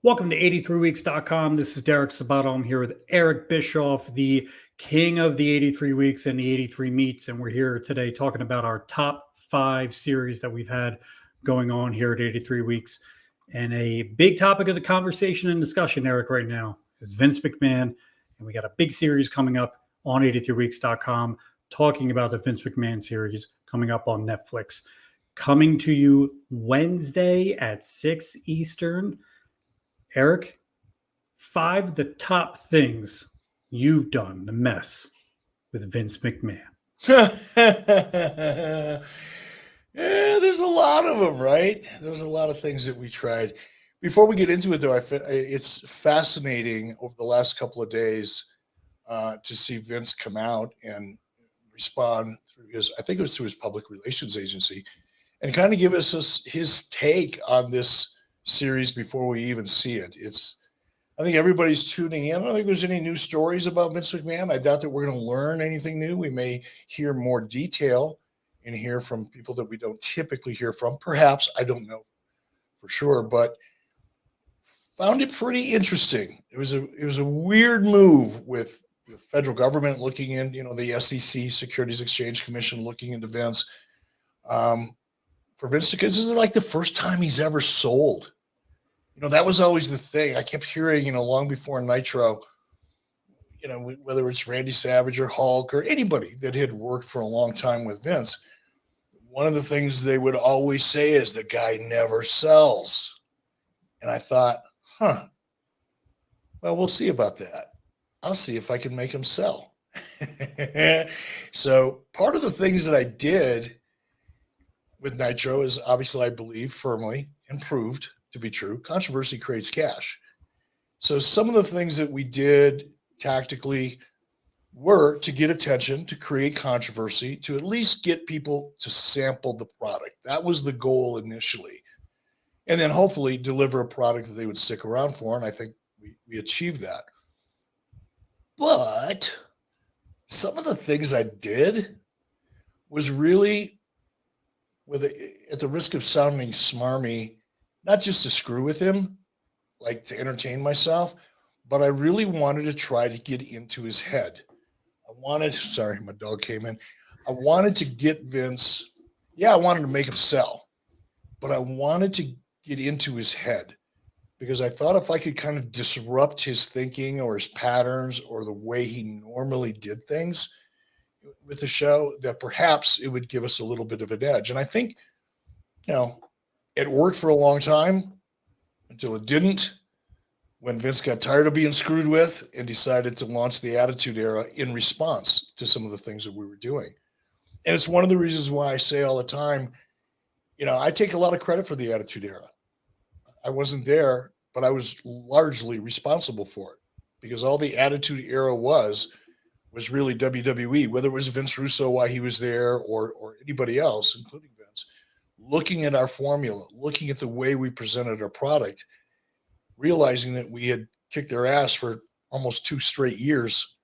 Welcome to 83weeks.com. This is Derek Sabato. I'm here with Eric Bischoff, the king of the 83 weeks and the 83 meets. And we're here today talking about our top 5 series that we've had going on here at 83 weeks. And a big topic of the conversation and discussion, Eric, right now is Vince McMahon. And we got a big series coming up on 83weeks.com talking about the Vince McMahon series coming up on Netflix. Coming to you Wednesday at 6 Eastern. Eric, 5 of the top things you've done to mess with Vince McMahon. Yeah, there's a lot of them, right? There's a lot of things that we tried. Before we get into it, though, it's fascinating over the last couple of days to see Vince come out and respond through I think it was through his public relations agency, and kind of give us his take on this series before we even see it. I think everybody's tuning in. I don't think there's any new stories about Vince McMahon. I doubt that we're going to learn anything new. We may hear more detail and hear from people that we don't typically hear from. Perhaps, I don't know for sure, but found it pretty interesting. It was a weird move with the federal government looking in, the SEC, Securities Exchange Commission, looking into Vince. For Vince, because this is like the first time he's ever sold. That was always the thing. I kept hearing, long before Nitro, whether it's Randy Savage or Hulk or anybody that had worked for a long time with Vince, one of the things they would always say is the guy never sells. And I thought, well, we'll see about that. I'll see if I can make him sell. So part of the things that I did with Nitro is obviously, I believe firmly and proved to be true, controversy creates cash. So some of the things that we did tactically were to get attention, to create controversy, to at least get people to sample the product. That was the goal initially. And then hopefully deliver a product that they would stick around for. And I think we achieved that. But some of the things I did was really, at the risk of sounding smarmy, not just to screw with him, like to entertain myself, but I really wanted to try to get into his head. Sorry, my dog came in. I wanted to get Vince, I wanted to make him sell, but I wanted to get into his head because I thought if I could kind of disrupt his thinking or his patterns or the way he normally did things with the show, that perhaps it would give us a little bit of an edge. And I think, it worked for a long time until it didn't, when Vince got tired of being screwed with and decided to launch the Attitude Era in response to some of the things that we were doing. And it's one of the reasons why I say all the time, I take a lot of credit for the Attitude Era. I wasn't there, but I was largely responsible for it because all the Attitude Era was really WWE, whether it was Vince Russo while he was there or anybody else, including Vince, looking at our formula, looking at the way we presented our product, realizing that we had kicked their ass for almost 2 straight years,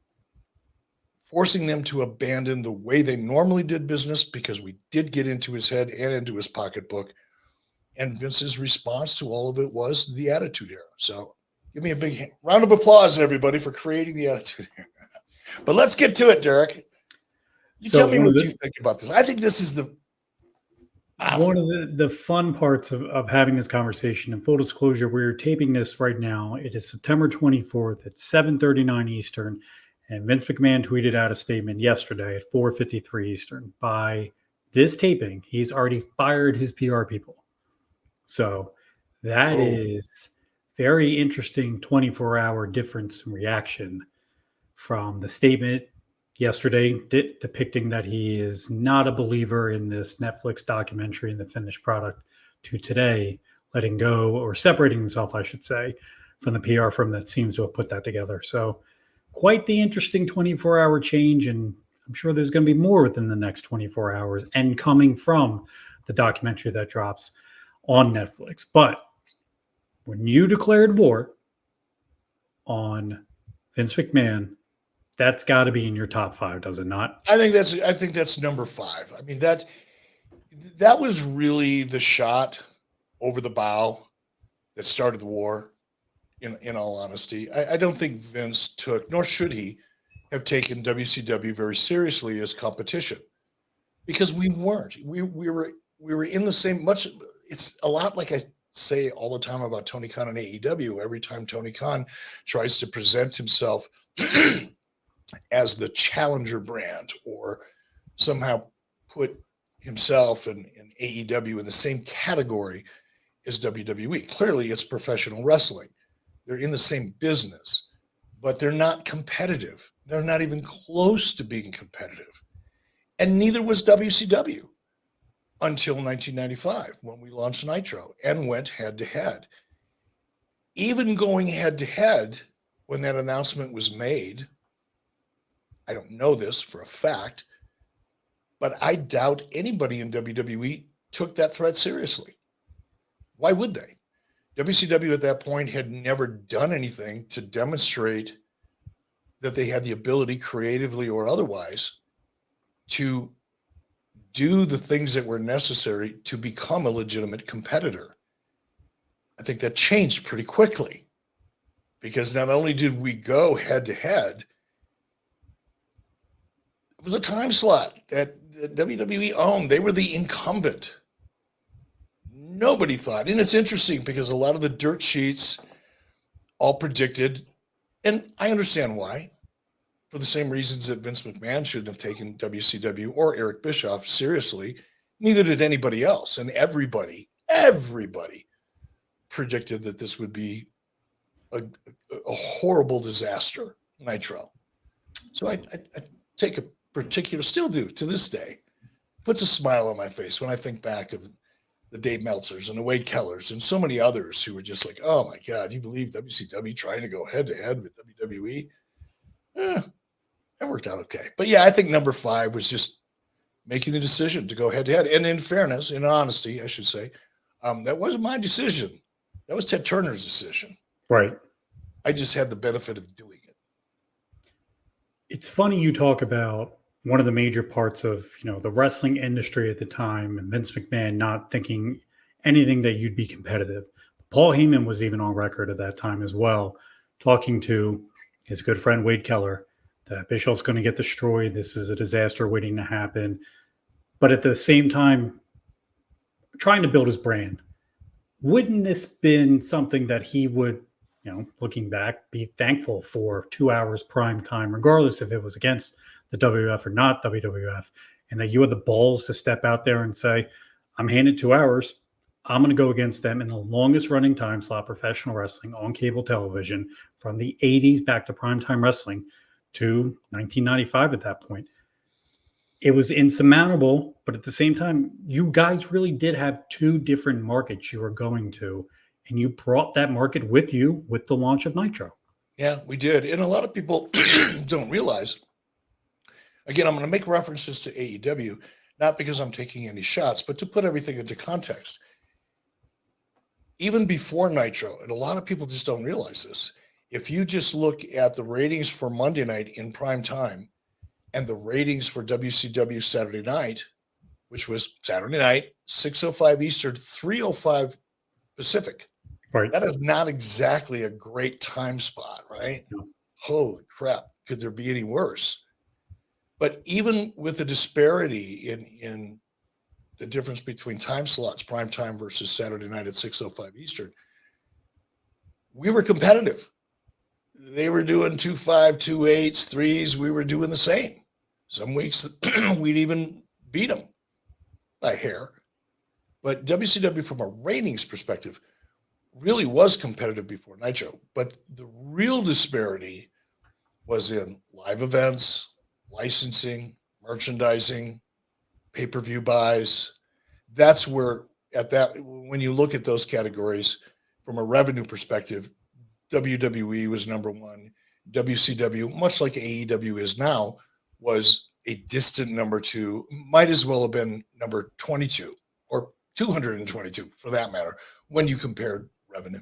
forcing them to abandon the way they normally did business because we did get into his head and into his pocketbook. And Vince's response to all of it was the Attitude Era. So give me a big round of applause, everybody, for creating the Attitude Era. But let's get to it, Derek. Tell me what you think about this. I think this is one of the fun parts of having this conversation. And full disclosure, we're taping this right now. It is September 24th at 7:39 Eastern. And Vince McMahon tweeted out a statement yesterday at 4:53 Eastern. By this taping, he's already fired his PR people. So that is very interesting 24-hour difference in reaction from the statement yesterday depicting that he is not a believer in this Netflix documentary and the finished product to today letting go or separating himself, I should say, from the PR firm that seems to have put that together. So quite the interesting 24-hour change. And I'm sure there's going to be more within the next 24 hours and coming from the documentary that drops on Netflix. But when you declared war on Vince McMahon, that's got to be in your top 5, does it not? I think that's number 5. I mean, that was really the shot over the bow that started the war. in all honesty. I don't think Vince took, nor should he have taken WCW very seriously as competition, because we weren't. We were in the same much. It's a lot like I say all the time about Tony Khan and AEW. Every time Tony Khan tries to present himself as the challenger brand, or somehow put himself and AEW in the same category as WWE. Clearly, it's professional wrestling. They're in the same business, but they're not competitive. They're not even close to being competitive. And neither was WCW until 1995, when we launched Nitro and went head to head. Even going head to head, when that announcement was made, I don't know this for a fact, but I doubt anybody in WWE took that threat seriously. Why would they? WCW at that point had never done anything to demonstrate that they had the ability, creatively or otherwise, to do the things that were necessary to become a legitimate competitor. I think that changed pretty quickly, because not only did we go head to head, it was a time slot that WWE owned. They were the incumbent. Nobody thought, and it's interesting because a lot of the dirt sheets all predicted, and I understand why, for the same reasons that Vince McMahon shouldn't have taken WCW or Eric Bischoff seriously, neither did anybody else. And everybody predicted that this would be a horrible disaster, Nitro. So I take a particular, still do to this day, puts a smile on my face when I think back of the Dave Meltzers and the Wade Kellers and so many others who were just like, oh my God, you believe WCW trying to go head to head with WWE? That worked out okay. But yeah, I think number 5 was just making the decision to go head to head. And in fairness, in honesty, I should say, that wasn't my decision. That was Ted Turner's decision. Right. I just had the benefit of doing it. It's funny you talk about one of the major parts of, the wrestling industry at the time, and Vince McMahon not thinking anything that you'd be competitive. Paul Heyman was even on record at that time as well, talking to his good friend Wade Keller, that Bischoff's going to get destroyed. This is a disaster waiting to happen. But at the same time, trying to build his brand. Wouldn't this been something that he would, looking back, be thankful for 2 hours prime time, regardless if it was against the WWF or not WWF, and that you had the balls to step out there and say, I'm handed 2 hours. I'm going to go against them in the longest running time slot professional wrestling on cable television from the 80s back to primetime wrestling to 1995 at that point. It was insurmountable, but at the same time, you guys really did have 2 different markets you were going to, and you brought that market with you with the launch of Nitro. Yeah, we did. And a lot of people don't realize, again, I'm going to make references to AEW, not because I'm taking any shots, but to put everything into context. Even before Nitro, and a lot of people just don't realize this, if you just look at the ratings for Monday night in prime time and the ratings for WCW Saturday night, which was Saturday night, 6:05 Eastern, 3:05 Pacific. Right. That is not exactly a great time spot, right? No. Holy crap. Could there be any worse? But even with the disparity in the difference between time slots, prime time versus Saturday night at 6:05 Eastern, we were competitive. They were doing 2.5, 2.8s, 3s. We were doing the same. Some weeks we'd even beat them by hair. But WCW, from a ratings perspective, really was competitive before Nitro. But the real disparity was in live events, licensing, merchandising, pay-per-view buys. That's where, when you look at those categories from a revenue perspective, WWE was number 1. WCW, much like AEW is now, was a distant number 2, might as well have been number 22 or 222 for that matter, when you compared revenue.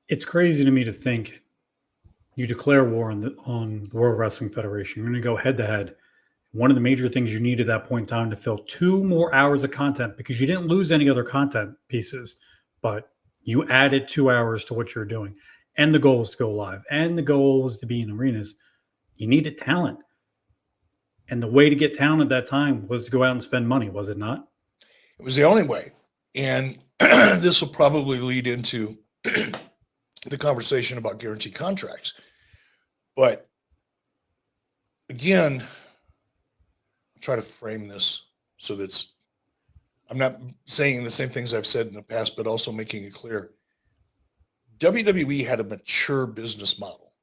It's crazy to me to think you declare war on the World Wrestling Federation. You're going to go head to head. One of the major things you need at that point in time to fill 2 more hours of content, because you didn't lose any other content pieces, but You added 2 hours to what you're doing. And the goal was to go live. And the goal was to be in arenas. You needed talent. And the way to get talent at that time was to go out and spend money, was it not? It was the only way. And this will probably lead into the conversation about guaranteed contracts. But again, I'll try to frame this so that I'm not saying the same things I've said in the past, but also making it clear. WWE had a mature business model.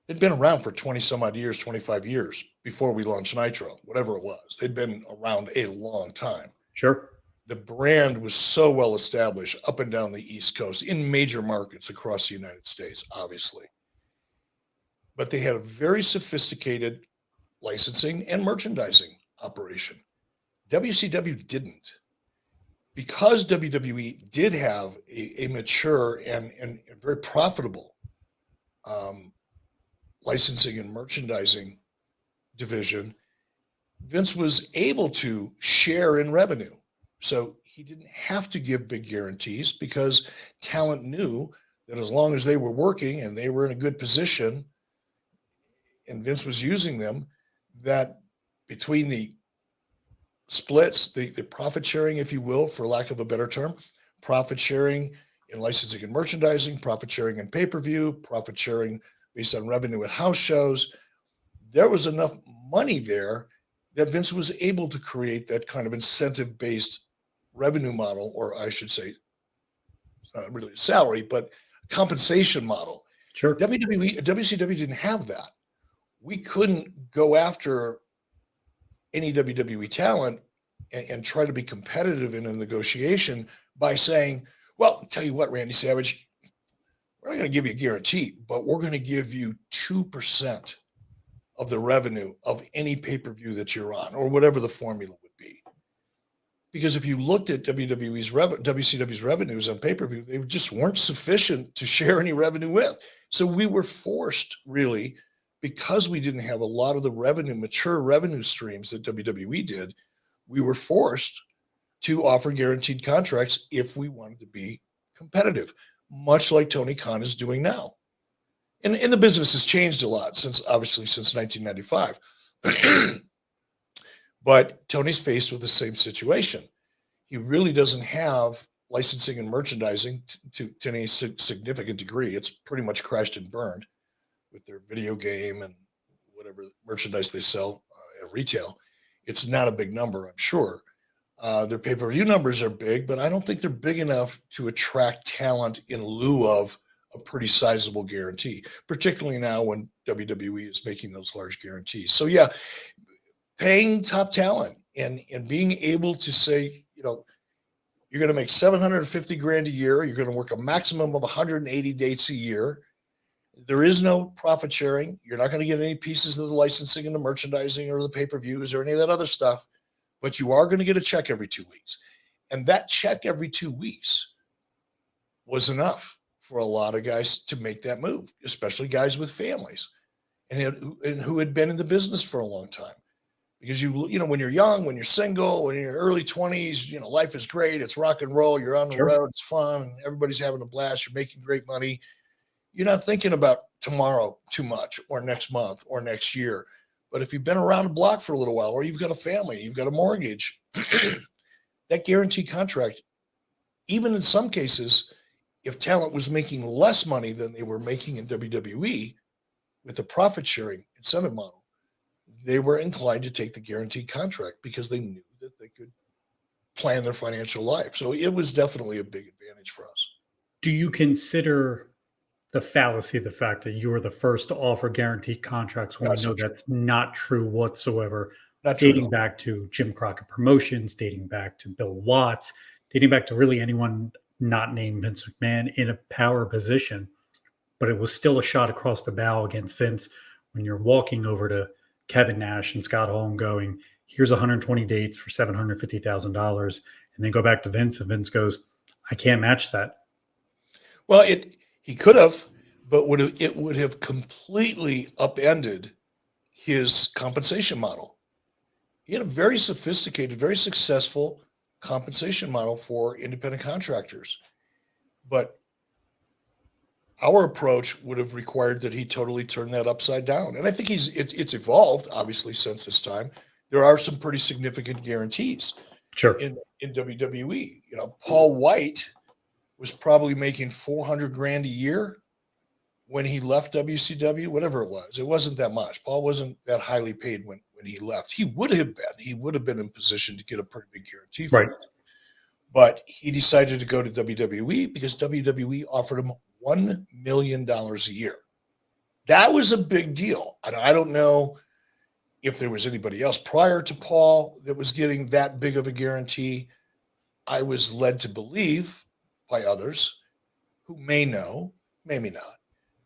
They'd been around for 20 some odd years, 25 years before we launched Nitro, whatever it was. They'd been around a long time. Sure. The brand was so well established up and down the East Coast in major markets across the United States, obviously. But they had a very sophisticated licensing and merchandising operation. WCW didn't. Because WWE did have a mature and very profitable licensing and merchandising division, Vince was able to share in revenue. So he didn't have to give big guarantees because talent knew that as long as they were working and they were in a good position and Vince was using them, that between the splits, the profit sharing, if you will, for lack of a better term, profit sharing in licensing and merchandising, profit sharing in pay-per-view, profit sharing based on revenue at house shows, there was enough money there that Vince was able to create that kind of incentive-based revenue model, or I should say, it's not really a salary, but compensation model. Sure. WCW didn't have that. We couldn't go after any WWE talent and try to be competitive in a negotiation by saying, well, tell you what, Randy Savage, we're not going to give you a guarantee, but we're going to give you 2% of the revenue of any pay-per-view that you're on, or whatever the formula would be. Because if you looked at WCW's revenues on pay-per-view, they just weren't sufficient to share any revenue with. So we were forced, really, because we didn't have a lot of the mature revenue streams that WWE did, we were forced to offer guaranteed contracts if we wanted to be competitive, much like Tony Khan is doing now. And the business has changed a lot since 1995. But Tony's faced with the same situation. He really doesn't have licensing and merchandising to any significant degree. It's pretty much crashed and burned with their video game and whatever merchandise they sell at retail. It's not a big number, I'm sure. Their pay-per-view numbers are big, but I don't think they're big enough to attract talent in lieu of a pretty sizable guarantee, particularly now when WWE is making those large guarantees. So yeah, paying top talent and being able to say, you're going to make $750,000 a year. You're going to work a maximum of 180 dates a year. There is no profit sharing. You're not going to get any pieces of the licensing and the merchandising or the pay-per-views or any of that other stuff, but you are going to get a check every 2 weeks. And that check every 2 weeks was enough for a lot of guys to make that move, especially guys with families and who had been in the business for a long time. Because when you're young, when you're single, when you're in your early 20s, life is great. It's rock and roll. You're on the road. It's fun. Everybody's having a blast. You're making great money. You're not thinking about tomorrow too much or next month or next year. But if you've been around the block for a little while, or you've got a family, you've got a mortgage, that guaranteed contract, even in some cases, if talent was making less money than they were making in WWE with the profit sharing incentive model, they were inclined to take the guaranteed contract because they knew that they could plan their financial life. So it was definitely a big advantage for us. Do you consider the fallacy of the fact that you were the first to offer guaranteed contracts when we know that's not true whatsoever? Not true. Dating back to Jim Crockett Promotions, dating back to Bill Watts, dating back to really anyone not named Vince McMahon in a power position. But it was still a shot across the bow against Vince when you're walking over to Kevin Nash and Scott Hall and going, here's 120 dates for $750,000. And then go back to Vince, and Vince goes, I can't match that. Well, he could have, but it would have completely upended his compensation model. He had a very sophisticated, very successful compensation model for independent contractors. But our approach would have required that he totally turn that upside down. And I think it's evolved, obviously, since this time. There are some pretty significant guarantees Sure. in WWE. You know, Paul White was probably making 400 grand a year when he left WCW, whatever it was. It wasn't that much. Paul wasn't that highly paid when he left. He would have been in position to get a pretty big guarantee for it. But he decided to go to WWE because WWE offered him $1 million a year. That was a big deal. And I don't know if there was anybody else prior to Paul that was getting that big of a guarantee. I was led to believe by others who may know, maybe not,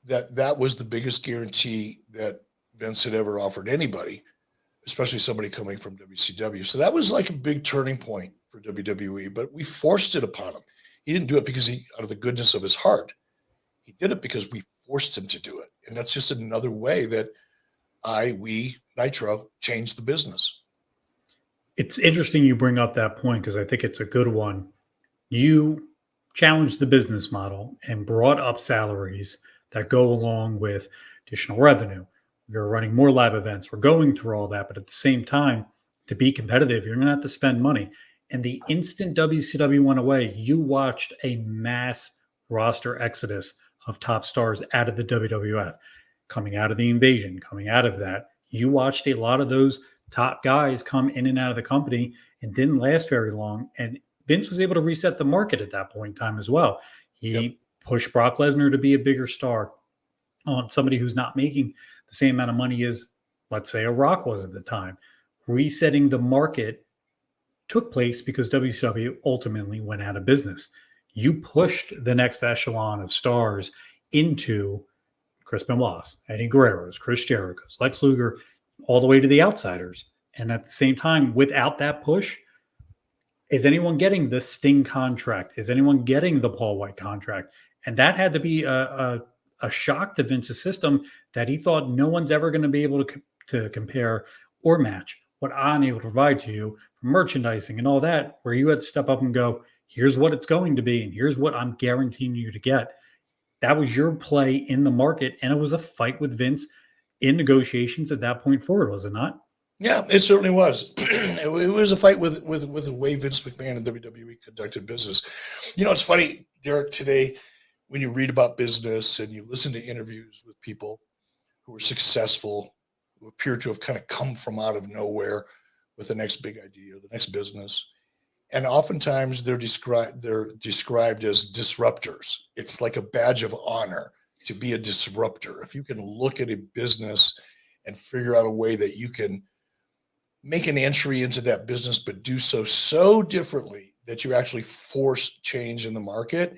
that was the biggest guarantee that Vince had ever offered anybody, especially somebody coming from WCW. So that was like a big turning point for WWE, but we forced it upon him. He didn't do it because out of the goodness of his heart. He did it because we forced him to do it. And that's just another way that we, Nitro, changed the business. It's interesting you bring up that point because I think it's a good one. You challenged the business model and brought up salaries that go along with additional revenue. You're running more live events. We're going through all that. But at the same time, to be competitive, you're going to have to spend money. And the instant WCW went away, you watched a mass roster exodus of top stars out of the WWF, coming out of the invasion, coming out of that. You watched a lot of those top guys come in and out of the company and didn't last very long. And Vince was able to reset the market at that point in time as well. He pushed Brock Lesnar to be a bigger star on somebody who's not making the same amount of money as, let's say, a Rock was at the time. Resetting the market took place because WCW ultimately went out of business. You pushed the next echelon of stars into Chris Benoit's, Eddie Guerrero's, Chris Jericho's, Lex Luger, all the way to the outsiders. And at the same time, without that push, is anyone getting the Sting contract? Is anyone getting the Paul White contract? And that had to be a shock to Vince's system that he thought no one's ever going to be able to compare or match what I'm able to provide to you for merchandising and all that, where you had to step up and go, here's what it's going to be, and here's what I'm guaranteeing you to get. That was your play in the market, and it was a fight with Vince in negotiations at that point forward, was it not? Yeah, it certainly was. It was a fight with the way Vince McMahon and WWE conducted business. You know, it's funny, Derek, today, when you read about business and you listen to interviews with people who are successful, who appear to have kind of come from out of nowhere with the next big idea, the next business. And oftentimes they're described as disruptors. It's like a badge of honor to be a disruptor. If you can look at a business and figure out a way that you can make an entry into that business, but do so differently that you actually force change in the market,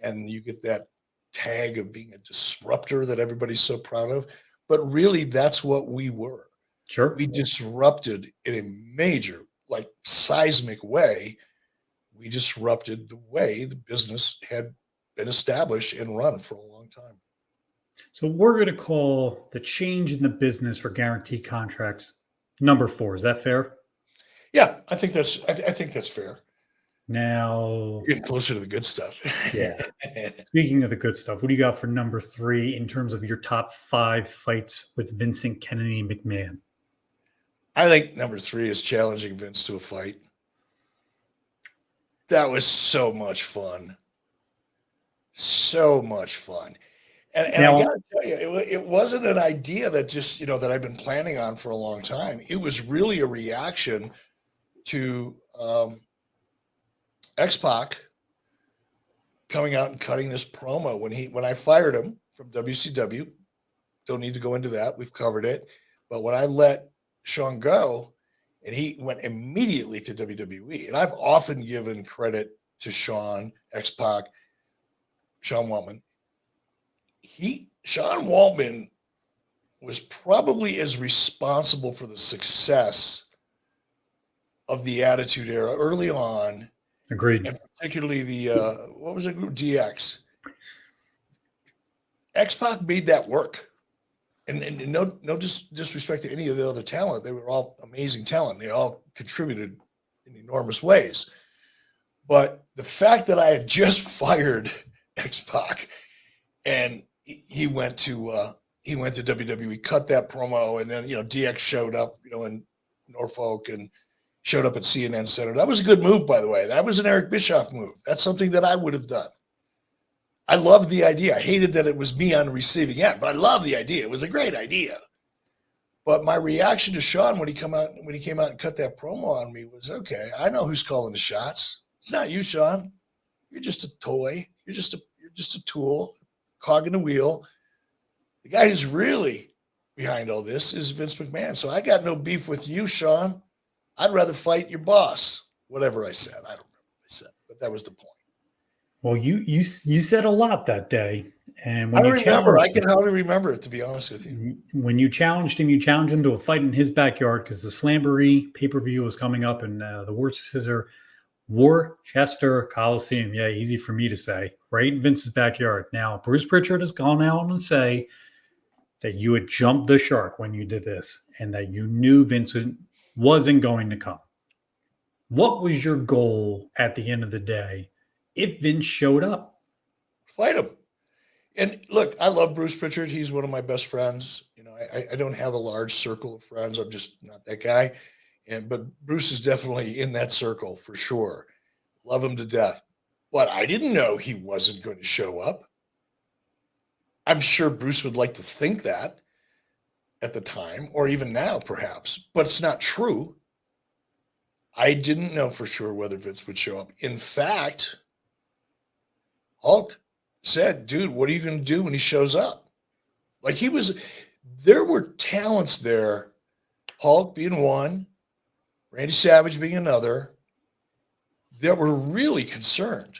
and you get that tag of being a disruptor that everybody's so proud of. But really, that's what we were. Sure. We disrupted in a major, like seismic way. We disrupted the way the business had been established and run for a long time. So we're going to call the change in the business for guaranteed contracts number 4. Is that fair? Yeah, I think that's fair. Now, getting closer to the good stuff. Yeah. Speaking of the good stuff, what do you got for number 3 in terms of your top 5 fights with Vincent Kennedy McMahon? I think number 3 is challenging Vince to a fight. That was so much fun. So much fun. And now, I got to tell you, it wasn't an idea that just, that I've been planning on for a long time. It was really a reaction to X-Pac coming out and cutting this promo when I fired him from WCW. Don't need to go into that. We've covered it. But when I let Sean go and he went immediately to WWE, and I've often given credit to Sean, X-Pac, Sean Waltman. Sean Waltman was probably as responsible for the success of the Attitude Era early on. Agreed. And particularly the, what was the group? DX. X-Pac made that work. And no disrespect to any of the other talent. They were all amazing talent. They all contributed in enormous ways. But the fact that I had just fired X-Pac, and he went to WWE, cut that promo, and then DX showed up, in Norfolk and showed up at CNN Center. That was a good move, by the way. That was an Eric Bischoff move. That's something that I would have done. I loved the idea. I hated that it was me on the receiving end, but I loved the idea. It was a great idea. But my reaction to Sean when he came out and cut that promo on me was, okay, I know who's calling the shots. It's not you, Sean. You're just a toy. You're just a tool, cog in the wheel. The guy who's really behind all this is Vince McMahon. So I got no beef with you, Sean. I'd rather fight your boss. Whatever I said. I don't remember what I said, but that was the point. Well, you said a lot that day. And when I can hardly remember it, to be honest with you. When you challenged him to a fight in his backyard because the Slamboree pay-per-view was coming up in the Worcester Coliseum. Yeah, easy for me to say. Right in Vince's backyard. Now, Bruce Pritchard has gone out and say that you had jumped the shark when you did this and that you knew Vince wasn't going to come. What was your goal at the end of the day if Vince showed up? Fight him. And look, I love Bruce Pritchard. He's one of my best friends. I don't have a large circle of friends. I'm just not that guy. But Bruce is definitely in that circle for sure. Love him to death. But I didn't know he wasn't going to show up. I'm sure Bruce would like to think that at the time, or even now, perhaps. But it's not true. I didn't know for sure whether Vince would show up. In fact, Hulk said, dude, what are you going to do when he shows up? Like there were talents there, Hulk being one, Randy Savage being another, that were really concerned.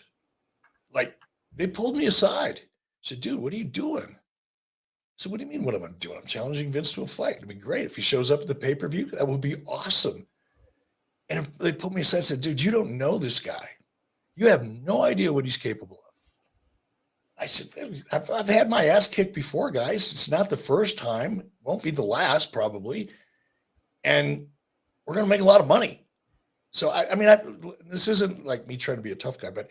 Like, they pulled me aside. Said, dude, what are you doing? I said, what do you mean what am I doing? I'm challenging Vince to a fight. It'd be great. If he shows up at the pay-per-view, that would be awesome. And they pulled me aside and said, dude, you don't know this guy. You have no idea what he's capable of. I said, I've had my ass kicked before, guys. It's not the first time. Won't be the last, probably. And we're going to make a lot of money. So, this isn't like me trying to be a tough guy, but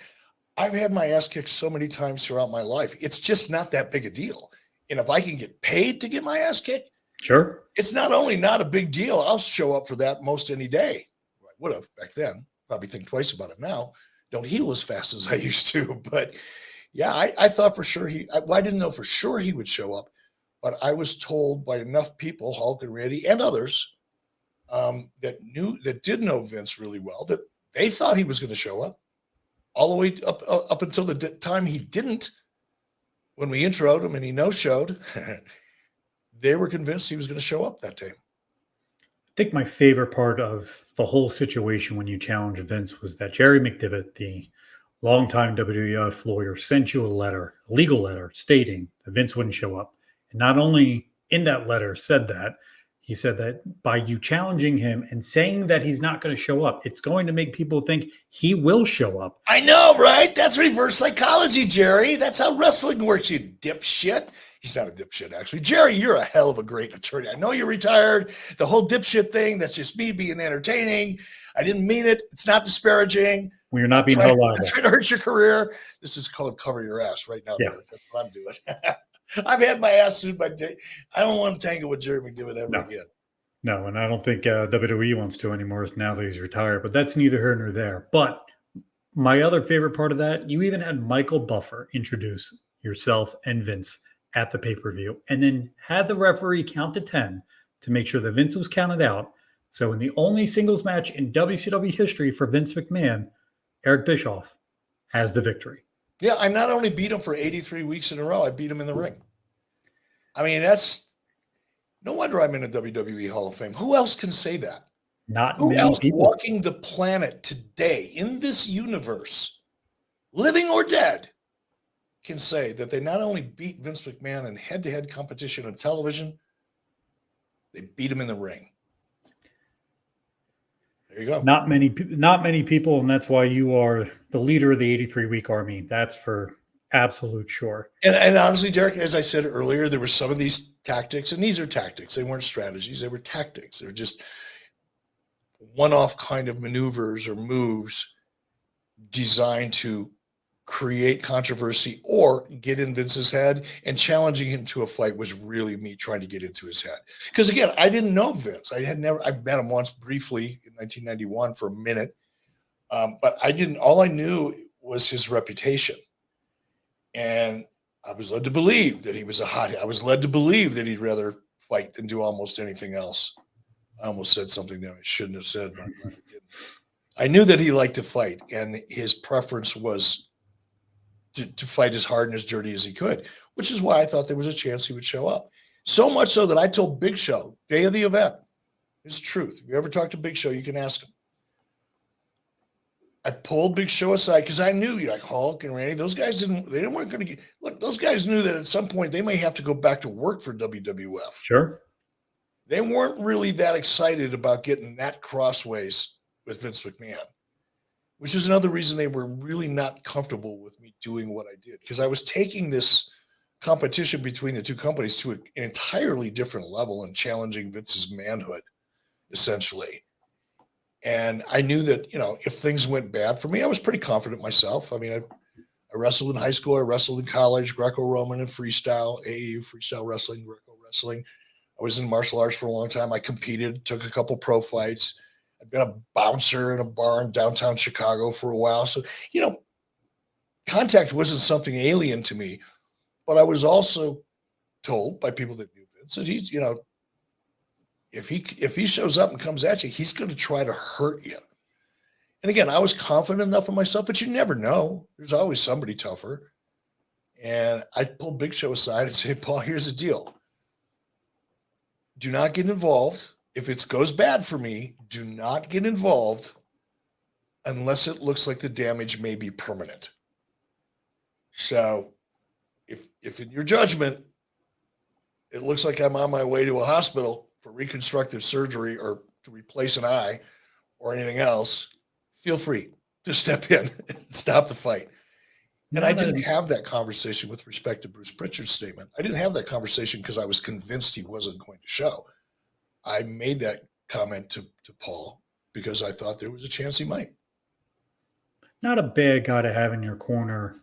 I've had my ass kicked so many times throughout my life. It's just not that big a deal. And if I can get paid to get my ass kicked, sure, it's not only not a big deal, I'll show up for that most any day. I would have back then. Probably think twice about it now. Don't heal as fast as I used to, but yeah, I thought for sure I didn't know for sure he would show up, but I was told by enough people, Hulk and Randy and others, that did know Vince really well, that they thought he was going to show up all the way up until the time he didn't. When we introed him and he no-showed, they were convinced he was going to show up that day. I think my favorite part of the whole situation when you challenged Vince was that Jerry McDevitt, the longtime WWF lawyer, sent you a legal letter, stating that Vince wouldn't show up. And not only in that letter he said that by you challenging him and saying that he's not going to show up, it's going to make people think he will show up. I know, right? That's reverse psychology, Jerry. That's how wrestling works, you dipshit. He's not a dipshit, actually. Jerry, you're a hell of a great attorney. I know you're retired. The whole dipshit thing, that's just me being entertaining. I didn't mean it. It's not disparaging. Well, you're not being held liable. I'm trying to hurt your career. This is called cover your ass right now. Yeah. That's what I'm doing. I've had my ass sued by Jay. I don't want to tangle with Jerry McDevitt ever again. No, and I don't think WWE wants to anymore now that he's retired, but that's neither here nor there. But my other favorite part of that, you even had Michael Buffer introduce yourself and Vince at the pay-per-view and then had the referee count to 10 to make sure that Vince was counted out. So in the only singles match in WCW history for Vince McMahon, Eric Bischoff has the victory. Yeah, I not only beat him for 83 weeks in a row, I beat him in the ring. I mean, that's no wonder I'm in the WWE Hall of Fame. Who else can say that? Who else people walking the planet today in this universe, living or dead, can say that they not only beat Vince McMahon in head-to-head competition on television, they beat him in the ring. There you go. Not many people, and that's why you are the leader of the 83-week army. That's for absolute sure. And honestly, Derek, as I said earlier, there were some of these tactics, and these are tactics. They weren't strategies. They were tactics. They're just one-off kind of maneuvers or moves designed to create controversy or get in Vince's head, and challenging him to a fight was really me trying to get into his head. Because again, I didn't know Vince. I met him once briefly in 1991 for a minute. But all I knew was his reputation. And I was led to believe that he was a hothead. I was led to believe that he'd rather fight than do almost anything else. I almost said something that I shouldn't have said, but I didn't. I knew that he liked to fight, and his preference was to fight as hard and as dirty as he could, which is why I thought there was a chance he would show up. So much so that I told Big Show, day of the event, it's the truth. If you ever talk to Big Show, you can ask him. I pulled Big Show aside because I knew, like Hulk and Randy, those guys weren't going to get, look, those guys knew that at some point they may have to go back to work for WWF. Sure. They weren't really that excited about getting that crossways with Vince McMahon, which is another reason they were really not comfortable with me doing what I did, because I was taking this competition between the two companies to an entirely different level and challenging Vince's manhood, essentially. And I knew that, if things went bad for me, I was pretty confident myself. I mean, I wrestled in high school. I wrestled in college, Greco-Roman and freestyle, AAU freestyle wrestling, Greco wrestling. I was in martial arts for a long time. I competed, took a couple pro fights. I'd been a bouncer in a bar in downtown Chicago for a while. So, contact wasn't something alien to me, but I was also told by people that knew Vince that he's, if he shows up and comes at you, he's going to try to hurt you. And again, I was confident enough in myself, but you never know. There's always somebody tougher. And I pulled Big Show aside and said, Paul, here's the deal. Do not get involved. If it goes bad for me, do not get involved unless it looks like the damage may be permanent. So if in your judgment, it looks like I'm on my way to a hospital for reconstructive surgery or to replace an eye or anything else, feel free to step in and stop the fight. And I didn't have that conversation with respect to Bruce Pritchard's statement. I didn't have that conversation because I was convinced he wasn't going to show. I made that comment to Paul because I thought there was a chance he might. Not a bad guy to have in your corner,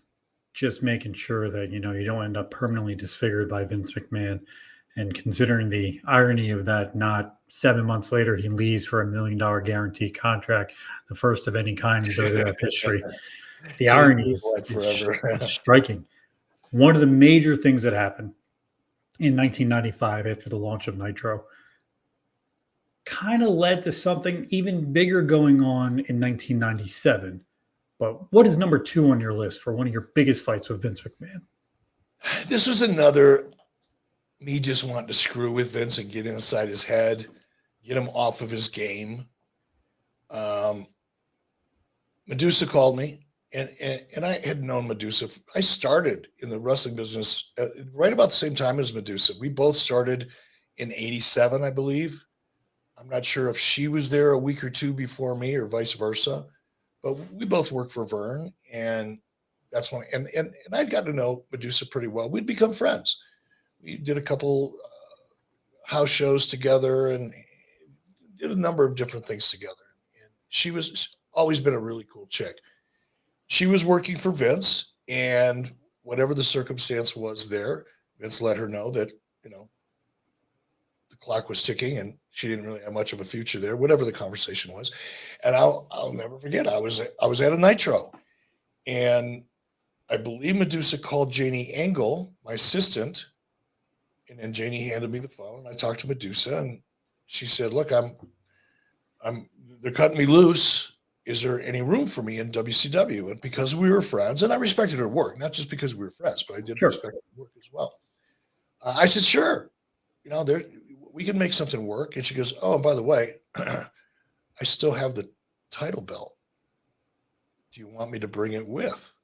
just making sure that, you don't end up permanently disfigured by Vince McMahon. And considering the irony of that, not 7 months later, he leaves for $1 million guaranteed contract, the first of any kind in WWF history. The irony is striking. One of the major things that happened in 1995 after the launch of Nitro kind of led to something even bigger going on in 1997. But what is number 2 on your list for one of your biggest fights with Vince McMahon? This was another me just wanting to screw with Vince and get inside his head, get him off of his game. Madusa called me, and I had known Madusa. I started in the wrestling business right about the same time as Madusa. We both started in 87, I believe. I'm not sure if she was there a week or two before me or vice versa, but we both worked for Vern, and that's when, and I'd gotten to know Madusa pretty well. We'd become friends. We did a couple house shows together and did a number of different things together. And she was always been a really cool chick. She was working for Vince, and whatever the circumstance was there, Vince let her know that, the clock was ticking and she didn't really have much of a future there, whatever the conversation was. And I'll never forget, I was at a Nitro, and I believe Madusa called Janie Engel, my assistant, and then Janie handed me the phone, and I talked to Madusa, and she said, look, they're cutting me loose. Is there any room for me in WCW? And because we were friends, and I respected her work, not just because we were friends, but I did respect her work as well. I said, sure, we can make something work. And she goes, oh, and by the way, I still have the title belt. Do you want me to bring it with?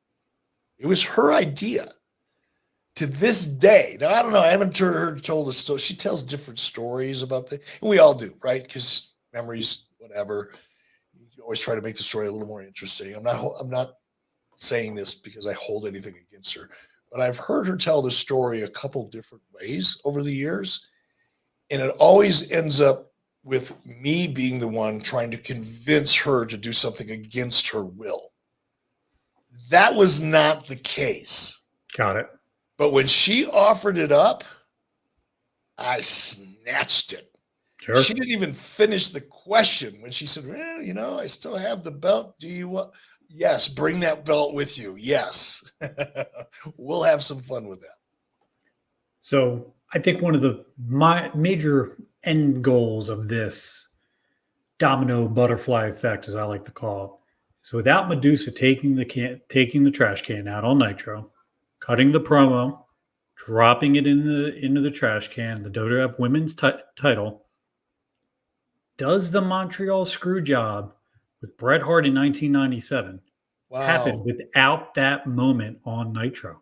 It was her idea. To this day, now I don't know, I haven't heard her told the story. She tells different stories about and we all do, right? Because memories, whatever. You always try to make the story a little more interesting. I'm not saying this because I hold anything against her, but I've heard her tell the story a couple different ways over the years, and it always ends up with me being the one trying to convince her to do something against her will. That was not the case. Got it. But when she offered it up, I snatched it. Sure. She didn't even finish the question when she said, well, you know, I still have the belt. Do you want? Yes, bring that belt with you. Yes. We'll have some fun with that. So I think one of the major end goals of this domino butterfly effect, as I like to call it, is without Madusa taking the trash can out on Nitro, cutting the promo, dropping it into the trash can, the WWF Women's title. Does the Montreal screw job with Bret Hart in 1997 happen without that moment on Nitro?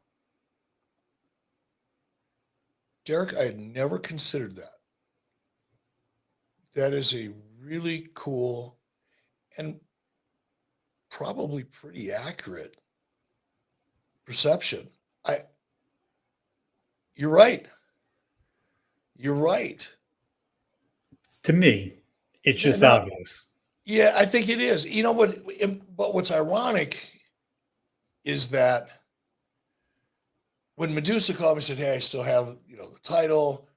Derek, I had never considered that. That is a really cool and probably pretty accurate perception. You're right. You're right. To me, it's just obvious. Yeah, I think it is. You know what? But what's ironic is that when Madusa called me and said, "Hey, I still have the title,"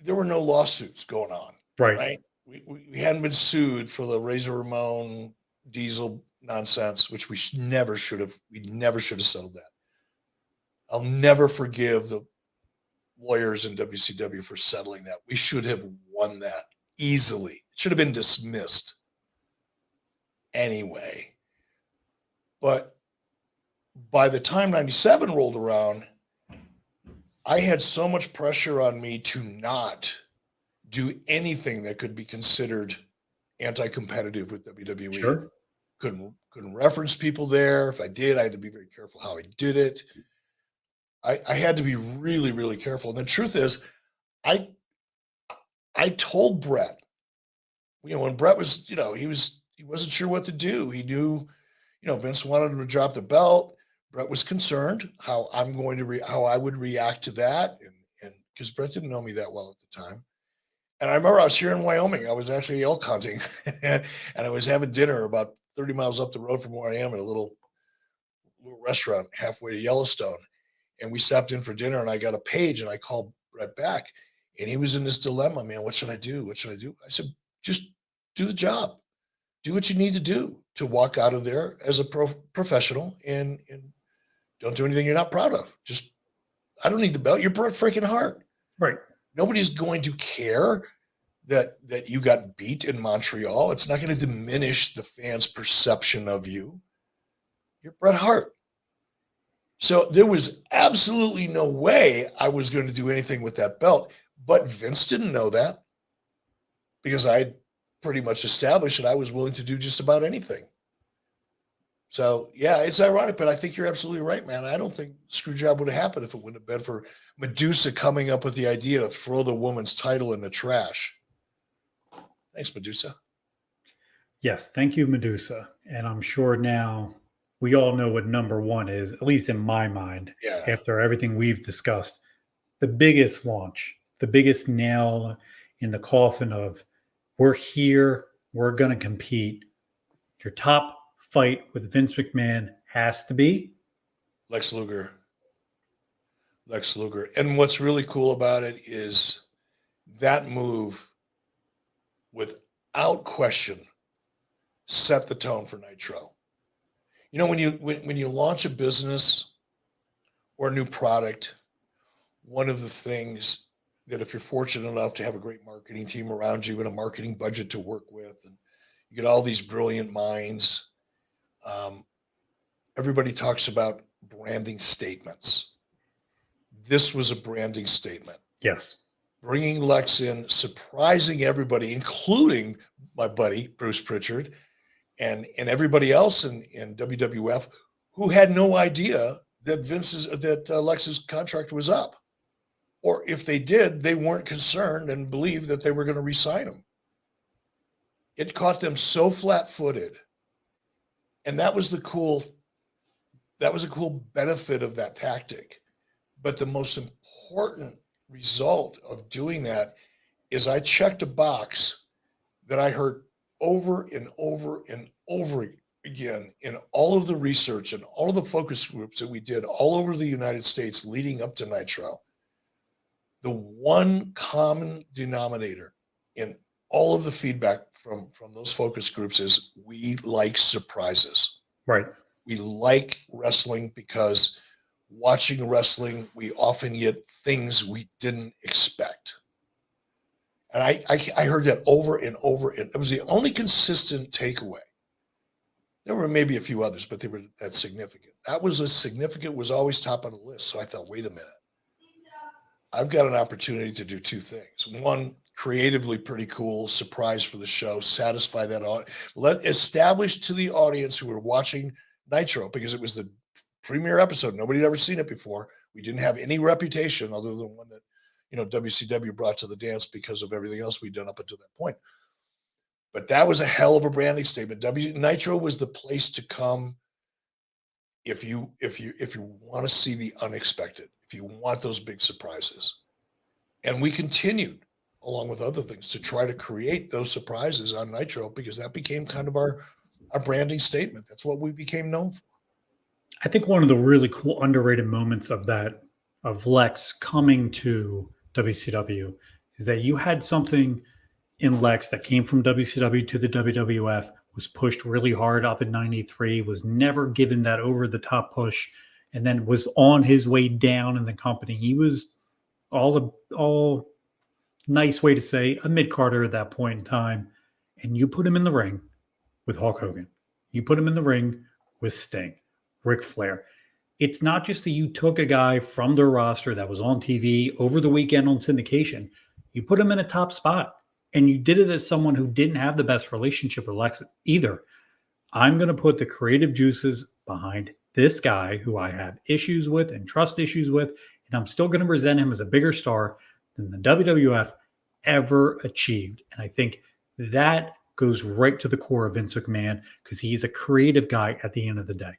there were no lawsuits going on. Right? We hadn't been sued for the Razor Ramon Diesel nonsense, which we never should have. We never should have settled that. I'll never forgive the lawyers in WCW for settling that. We should have won that easily. It should have been dismissed anyway. But by the time 97 rolled around, I had so much pressure on me to not do anything that could be considered anti-competitive with WWE. Sure. Couldn't reference people there. If I did, I had to be very careful how I did it. I had to be really, really careful. And the truth is, I told Bret, when Bret was, he wasn't sure what to do. He knew, Vince wanted him to drop the belt. Bret was concerned how I would react to that. And because Bret didn't know me that well at the time. And I remember I was here in Wyoming. I was actually elk hunting and I was having dinner about 30 miles up the road from where I am at a little restaurant halfway to Yellowstone. And we stopped in for dinner and I got a page and I called Bret back and he was in this dilemma, man. What should I do? What should I do? I said, just do the job. Do what you need to do to walk out of there as a professional and don't do anything you're not proud of. I don't need the belt. You're Bret freaking Hart. Right. Nobody's going to care that you got beat in Montreal. It's not going to diminish the fans' perception of you. You're Bret Hart. So there was absolutely no way I was going to do anything with that belt. But Vince didn't know that because I pretty much established that I was willing to do just about anything. So, yeah, it's ironic, but I think you're absolutely right, man. I don't think Screwjob would have happened if it wouldn't have been for Madusa coming up with the idea to throw the woman's title in the trash. Thanks, Madusa. Yes, thank you, Madusa. And I'm sure now we all know what number one is, at least in my mind, after everything we've discussed. The biggest launch, the biggest nail in the coffin of we're here, we're going to compete. Your top fight with Vince McMahon has to be Lex Luger. And what's really cool about it is that move, without question, set the tone for Nitro. When you launch a business or a new product, one of the things that if you're fortunate enough to have a great marketing team around you and a marketing budget to work with, and you get all these brilliant minds, everybody talks about branding statements. This was a branding statement. Yes. Bringing Lex in, surprising everybody, including my buddy, Bruce Pritchard, and everybody else in WWF who had no idea that Lex's contract was up. Or if they did, they weren't concerned and believed that they were going to re-sign him. It caught them so flat-footed. And that was a cool benefit of that tactic. But the most important result of doing that is I checked a box that I heard over and over and over again, in all of the research and all of the focus groups that we did all over the United States leading up to Nitro, the one common denominator in all of the feedback from those focus groups is we like surprises. Right. We like wrestling because watching wrestling, we often get things we didn't expect. And I heard that over and over, and it was the only consistent takeaway. There were maybe a few others, but they were that significant. That was as significant, was always top on the list. So I thought, wait a minute. I've got an opportunity to do two things. One, creatively pretty cool surprise for the show, satisfy that audience, establish to the audience who were watching Nitro, because it was the premiere episode. Nobody had ever seen it before. We didn't have any reputation other than one that, WCW brought to the dance because of everything else we'd done up until that point. But that was a hell of a branding statement. Nitro was the place to come if you want to see the unexpected, if you want those big surprises. And we continued, along with other things, to try to create those surprises on Nitro, because that became kind of our branding statement. That's what we became known for. I think one of the really cool underrated moments of Lex coming to WCW is that you had something in Lex that came from WCW to the WWF, was pushed really hard up in 93, was never given that over the top push, and then was on his way down in the company. He was all nice way to say a mid-carder at that point in time. And you put him in the ring with Hulk Hogan. You put him in the ring with Sting, Ric Flair. It's not just that you took a guy from their roster that was on TV over the weekend on syndication. You put him in a top spot, and you did it as someone who didn't have the best relationship with Lex either. I'm going to put the creative juices behind this guy who I have issues with and trust issues with, and I'm still going to present him as a bigger star than the WWF ever achieved. And I think that goes right to the core of Vince McMahon, because he's a creative guy at the end of the day.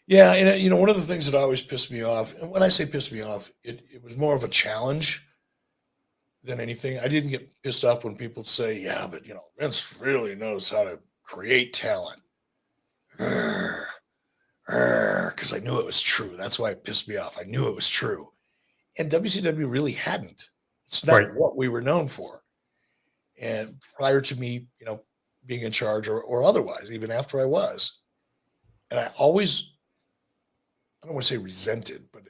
Yeah, and one of the things that always pissed me off, and when I say pissed me off, it was more of a challenge than anything. I didn't get pissed off when people say, yeah, but Vince really knows how to create talent. Because I knew it was true. That's why it pissed me off. I knew it was true. And WCW really hadn't. It's not Right. what we were known for. And prior to me, being in charge or otherwise, even after I was, and I don't want to say resented, but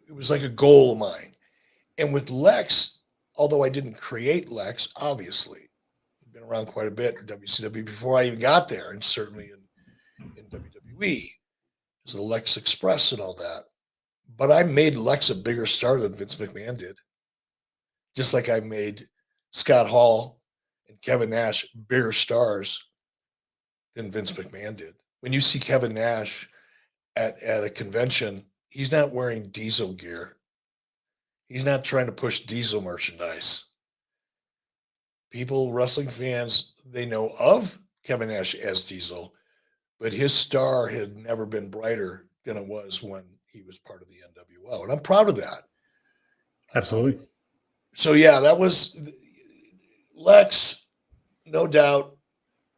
it was like a goal of mine. And with Lex, although I didn't create Lex, obviously, he'd been around quite a bit in WCW before I even got there, and certainly in WWE, as the Lex Express and all that. But I made Lex a bigger star than Vince McMahon did. Just like I made Scott Hall and Kevin Nash bigger stars than Vince McMahon did. When you see Kevin Nash at a convention, he's not wearing Diesel gear. He's not trying to push Diesel merchandise. People, wrestling fans, they know of Kevin Nash as Diesel, but his star had never been brighter than it was when he was part of the NWO. And I'm proud of that. Absolutely. So yeah, that was Lex, no doubt,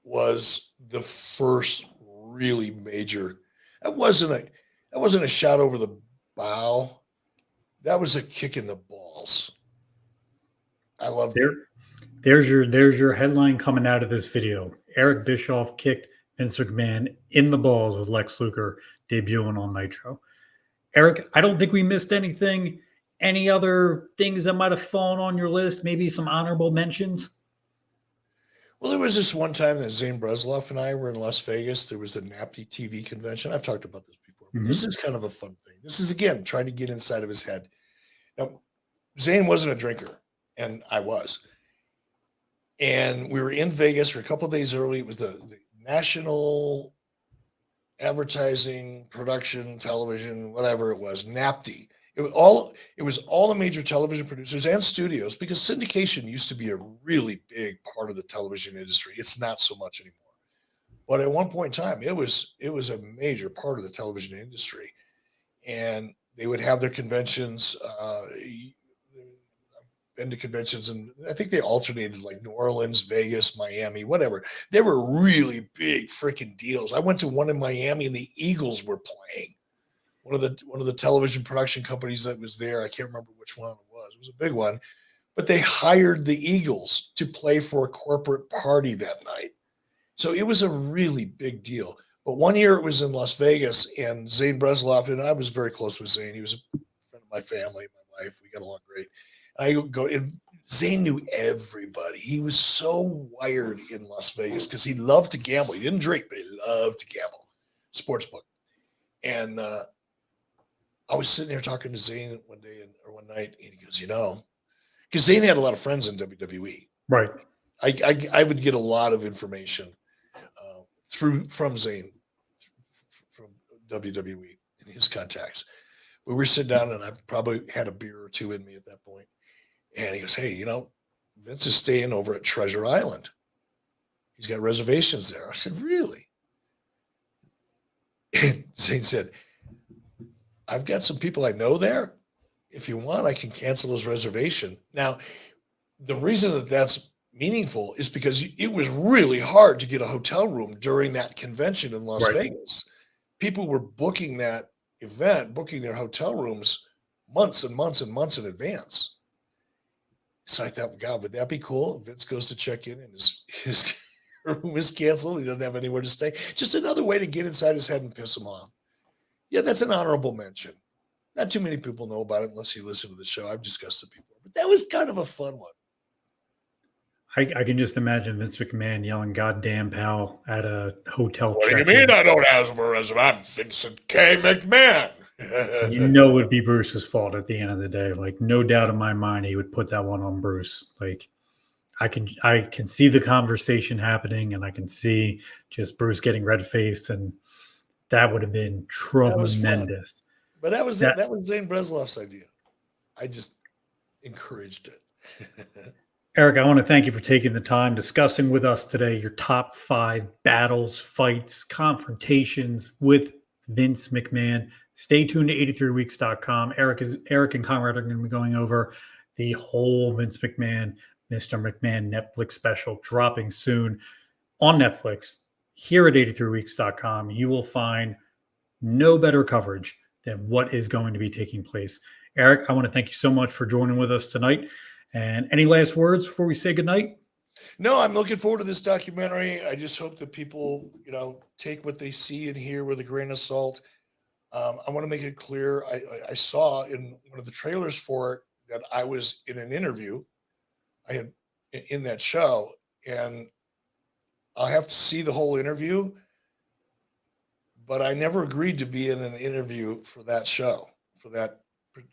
was the first really major. That wasn't a shot over the bow. That was a kick in the balls. I love that. There's your headline coming out of this video. Eric Bischoff kicked Vince McMahon in the balls with Lex Luger debuting on Nitro. Eric, I don't think we missed anything. Any other things that might have fallen on your list? Maybe some honorable mentions? Well, there was this one time that Zane Bresloff and I were in Las Vegas. There was the NAPTY TV convention. I've talked about this before, but this is kind of a fun thing. This is, again, trying to get inside of his head. Now, Zane wasn't a drinker, and I was. And we were in Vegas for a couple of days early. It was the National Advertising Production Television, whatever it was, NAPTY. It was all the major television producers and studios, because syndication used to be a really big part of the television industry. It's not so much anymore. But at one point in time, it was a major part of the television industry. And they would have their conventions. I been to conventions, and I think they alternated like New Orleans, Vegas, Miami, whatever. They were really big freaking deals. I went to one in Miami, and the Eagles were playing. One of the television production companies that was there. I can't remember which one it was. It was a big one, but they hired the Eagles to play for a corporate party that night. So it was a really big deal. But one year it was in Las Vegas, and Zane Bresloff, and I was very close with Zane. He was a friend of my family, my wife. We got along great. I go, and Zane knew everybody. He was so wired in Las Vegas because he loved to gamble. He didn't drink, but he loved to gamble. Sportsbook. And I was sitting there talking to Zane one day or one night, and he goes, because Zane had a lot of friends in WWE. Right. I would get a lot of information from Zane, from WWE and his contacts. We were sitting down, and I probably had a beer or two in me at that point. And he goes, hey, Vince is staying over at Treasure Island. He's got reservations there. I said, really? And Zane said, I've got some people I know there. If you want, I can cancel his reservation. Now, the reason that that's meaningful is because it was really hard to get a hotel room during that convention in Las Vegas. People were booking that event, booking their hotel rooms months and months and months in advance. So I thought, God, would that be cool? Vince goes to check in and his room is canceled. He doesn't have anywhere to stay. Just another way to get inside his head and piss him off. Yeah, that's an honorable mention. Not too many people know about it unless you listen to the show. I've discussed it before, but that was kind of a fun one. I can just imagine Vince McMahon yelling, "Goddamn, pal," at a hotel. What do you mean I don't have a resume? I'm Vincent K. McMahon. It would be Bruce's fault at the end of the day. Like, no doubt in my mind, he would put that one on Bruce. Like, I can see the conversation happening, and I can see just Bruce getting red-faced, and that would have been tremendous. But that was Zane Bresloff's idea. I just encouraged it. Eric, I want to thank you for taking the time discussing with us today your top 5 battles, fights, confrontations with Vince McMahon. Stay tuned to 83weeks.com. Eric and Conrad are going to be going over the whole Vince McMahon, Mr. McMahon Netflix special dropping soon on Netflix. Here at 83weeks.com, you will find no better coverage than what is going to be taking place. Eric, I want to thank you so much for joining with us tonight. And any last words before we say goodnight? No, I'm looking forward to this documentary. I just hope that people, take what they see and hear with a grain of salt. I want to make it clear. I saw in one of the trailers for it that I was in an interview. I had in that show, and I'll have to see the whole interview. But I never agreed to be in an interview for that show, for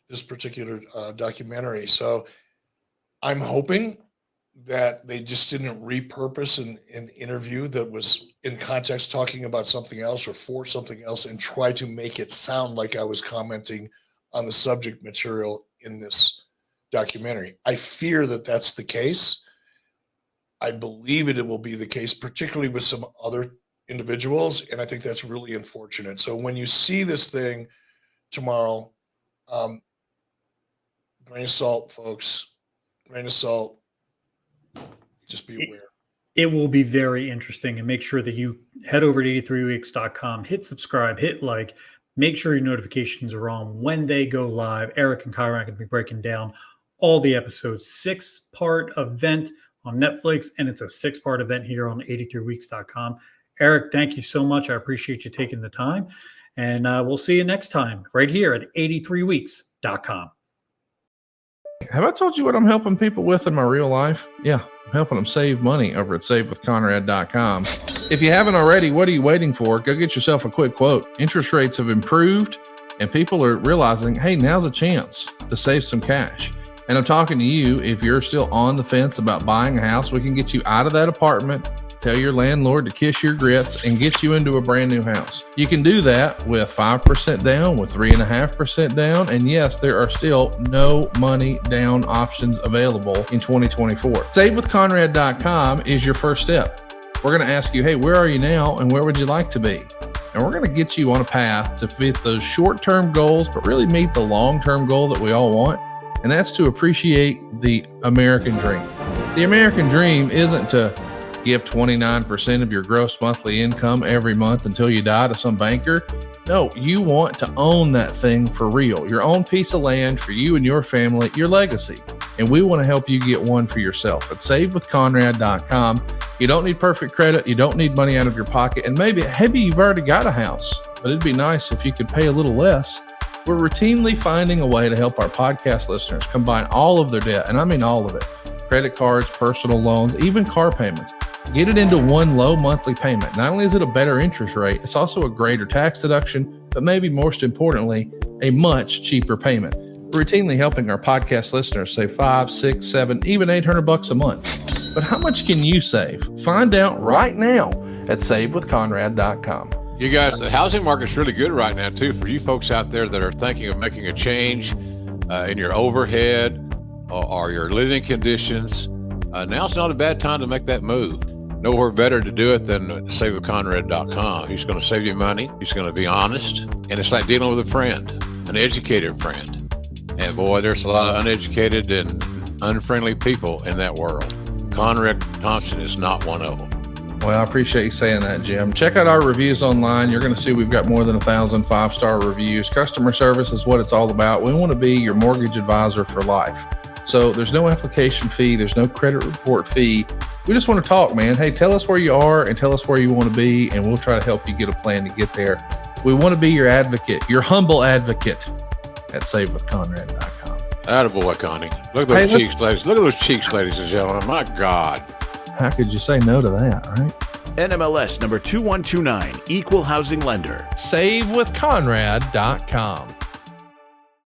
this particular documentary. So I'm hoping that they just didn't repurpose an interview that was in context talking about something else or for something else and try to make it sound like I was commenting on the subject material in this documentary. I fear that that's the case. I believe it will be the case, particularly with some other individuals, and I think that's really unfortunate. So when you see this thing tomorrow, grain of salt, folks. Grain of salt. Just be aware. It will be very interesting, and make sure that you head over to 83weeks.com, hit subscribe, hit like, make sure your notifications are on when they go live. Eric and Kyra are going to be breaking down all the episodes, 6-part event on Netflix, and it's a 6-part event here on 83weeks.com. Eric, thank you so much. I appreciate you taking the time, and we'll see you next time right here at 83weeks.com. Have I told you what I'm helping people with in my real life? Yeah, I'm helping them save money over at savewithconrad.com. If you haven't already, what are you waiting for? Go get yourself a quick quote. Interest rates have improved, and people are realizing, hey, now's a chance to save some cash. And I'm talking to you, if you're still on the fence about buying a house, we can get you out of that apartment, tell your landlord to kiss your grits, and get you into a brand new house. You can do that with 5% down, with 3.5% down. And yes, there are still no money down options available in 2024. SaveWithConrad.com is your first step. We're going to ask you, hey, where are you now and where would you like to be? And we're going to get you on a path to fit those short-term goals, but really meet the long-term goal that we all want. And that's to appreciate the American dream. The American dream isn't to give 29% of your gross monthly income every month until you die to some banker. No, you want to own that thing for real. Your own piece of land for you and your family, your legacy. And we want to help you get one for yourself at savewithconrad.com. You don't need perfect credit. You don't need money out of your pocket. And maybe you've already got a house, but it'd be nice if you could pay a little less. We're routinely finding a way to help our podcast listeners combine all of their debt, and I mean all of it. Credit cards, personal loans, even car payments. Get it into one low monthly payment. Not only is it a better interest rate, it's also a greater tax deduction, but maybe most importantly, a much cheaper payment. We're routinely helping our podcast listeners save $500, $600, $700, even $800 a month. But how much can you save? Find out right now at savewithconrad.com. You guys, the housing market's really good right now too. For you folks out there that are thinking of making a change in your overhead or your living conditions, now's not a bad time to make that move. Nowhere better to do it than savewithconrad.com. He's going to save you money. He's going to be honest. And it's like dealing with a friend, an educated friend. And boy, there's a lot of uneducated and unfriendly people in that world. Conrad Thompson is not one of them. Well, I appreciate you saying that, Jim. Check out our reviews online. You're going to see we've got more than 1,000 5-star reviews. Customer service is what it's all about. We want to be your mortgage advisor for life. So there's no application fee. There's no credit report fee. We just want to talk, man. Hey, tell us where you are and tell us where you want to be, and we'll try to help you get a plan to get there. We want to be your advocate, your humble advocate at savewithconrad.com. Attaboy, Connie. Look at those cheeks, ladies. Look at those cheeks, ladies and gentlemen. My God. How could you say no to that, right? NMLS number 2129, Equal Housing Lender. Savewithconrad.com.